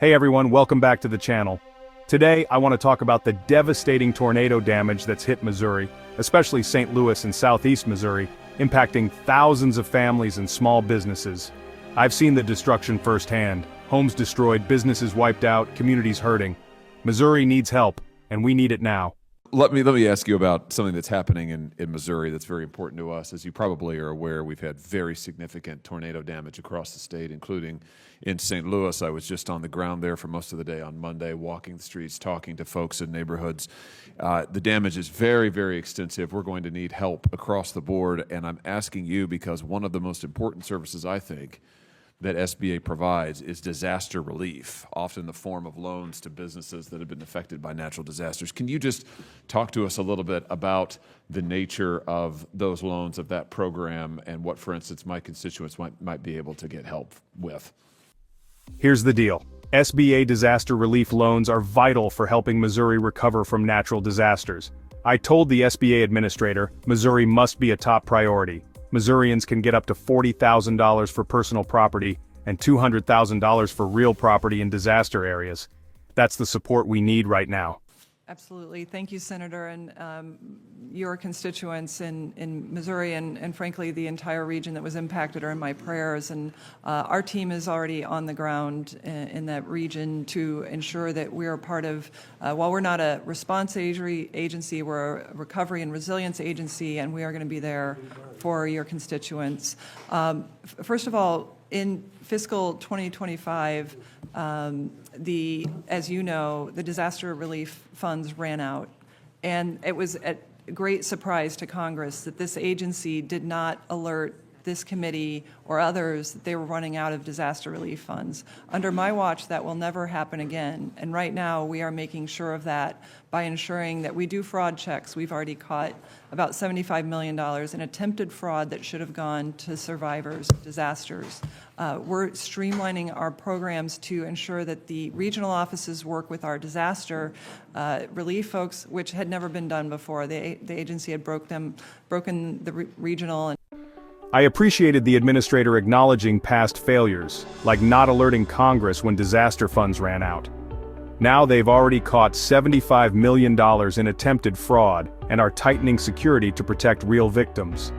Hey everyone, welcome back to the channel. Today, I want to talk about the devastating tornado damage that's hit Missouri, especially St. Louis and southeast Missouri, impacting thousands of families and small businesses. I've seen the destruction firsthand. Homes destroyed, businesses wiped out, communities hurting. Missouri needs help, and we need it now. Let me ask you about something that's happening in Missouri that's very important to us. As you probably are aware, we've had very significant tornado damage across the state, including in St. Louis. I was just on the ground there for most of the day on Monday, walking the streets, talking to folks in neighborhoods. The damage is very, very extensive. We're going to need help across the board, and I'm asking you because one of the most important services, I think, that SBA provides is disaster relief, often in the form of loans to businesses that have been affected by natural disasters. Can you just talk to us a little bit about the nature of those loans, of that program, and what, for instance, my constituents might be able to get help with? Here's the deal. SBA disaster relief loans are vital for helping Missouri recover from natural disasters. I told the SBA administrator, Missouri must be a top priority. Missourians can get up to $40,000 for personal property and $200,000 for real property in disaster areas. That's the support we need right now. Absolutely. Thank you, Senator, and your constituents in Missouri and frankly the entire region that was impacted are in my prayers. And our team is already on the ground in that region to ensure that we are part of, while we're not a response agency, we're a recovery and resilience agency, and we are going to be there for your constituents. First of all, in fiscal 2025, as you know, the disaster relief funds ran out, and it was a great surprise to Congress that this agency did not alert this committee or others that they were running out of disaster relief funds. Under my watch, that will never happen again, and right now we are making sure of that by ensuring that we do fraud checks. We've already caught about $75 million in attempted fraud that should have gone to survivors of disasters. We're streamlining our programs to ensure that the regional offices work with our disaster relief folks, which had never been done before. The agency had broken the regional. I appreciated the administrator acknowledging past failures, like not alerting Congress when disaster funds ran out. Now they've already caught $75 million in attempted fraud and are tightening security to protect real victims.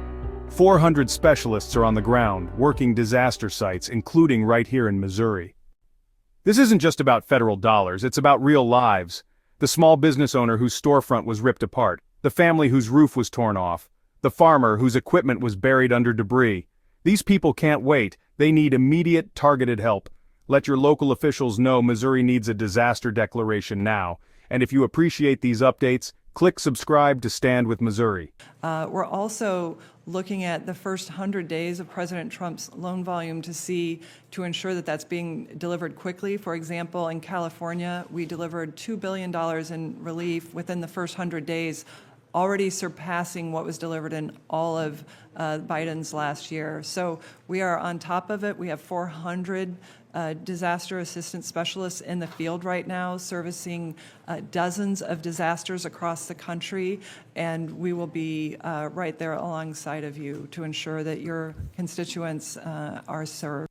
400 specialists are on the ground, working disaster sites, including right here in Missouri. This isn't just about federal dollars, it's about real lives. The small business owner whose storefront was ripped apart, the family whose roof was torn off, the farmer whose equipment was buried under debris. These people can't wait, they need immediate, targeted help. Let your local officials know Missouri needs a disaster declaration now. And if you appreciate these updates, click subscribe to Stand with Missouri. We're also looking at the first 100 days of President Trump's loan volume to ensure that that's being delivered quickly. For example, in California, we delivered $2 billion in relief within the first 100 days, already surpassing what was delivered in all of Biden's last year. So we are on top of it. We have 400 disaster assistance specialists in the field right now, servicing dozens of disasters across the country, and we will be right there alongside of you to ensure that your constituents are served.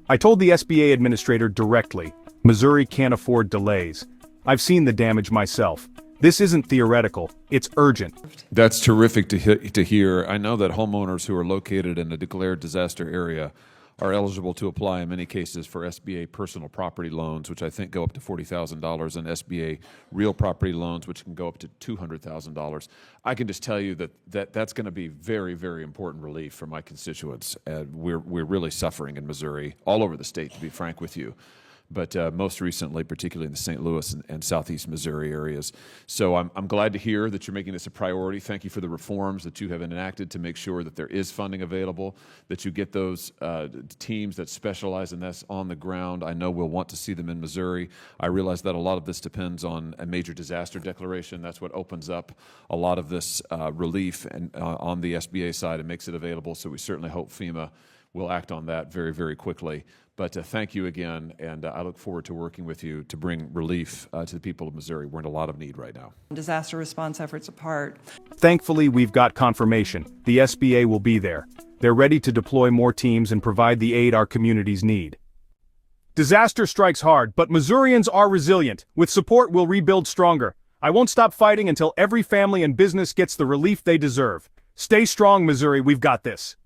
I told the SBA administrator directly, Missouri can't afford delays. I've seen the damage myself. This isn't theoretical, it's urgent. That's terrific to hear. I know that homeowners who are located in a declared disaster area are eligible to apply in many cases for SBA personal property loans, which I think go up to $40,000, and SBA real property loans, which can go up to $200,000. I can just tell you that's going to be very, very important relief for my constituents. We're really suffering in Missouri, all over the state, to be frank with you. But most recently, particularly in the St. Louis and southeast Missouri areas. So I'm glad to hear that you're making this a priority. Thank you for the reforms that you have enacted to make sure that there is funding available, that you get those teams that specialize in this on the ground. I know we'll want to see them in Missouri. I realize that a lot of this depends on a major disaster declaration. That's what opens up a lot of this relief and on the SBA side and makes it available. So we certainly hope FEMA will act on that very, very quickly. But thank you again, and I look forward to working with you to bring relief to the people of Missouri. We're in a lot of need right now. Disaster response efforts apart. Thankfully, we've got confirmation. The SBA will be there. They're ready to deploy more teams and provide the aid our communities need. Disaster strikes hard, but Missourians are resilient. With support, we'll rebuild stronger. I won't stop fighting until every family and business gets the relief they deserve. Stay strong, Missouri, we've got this.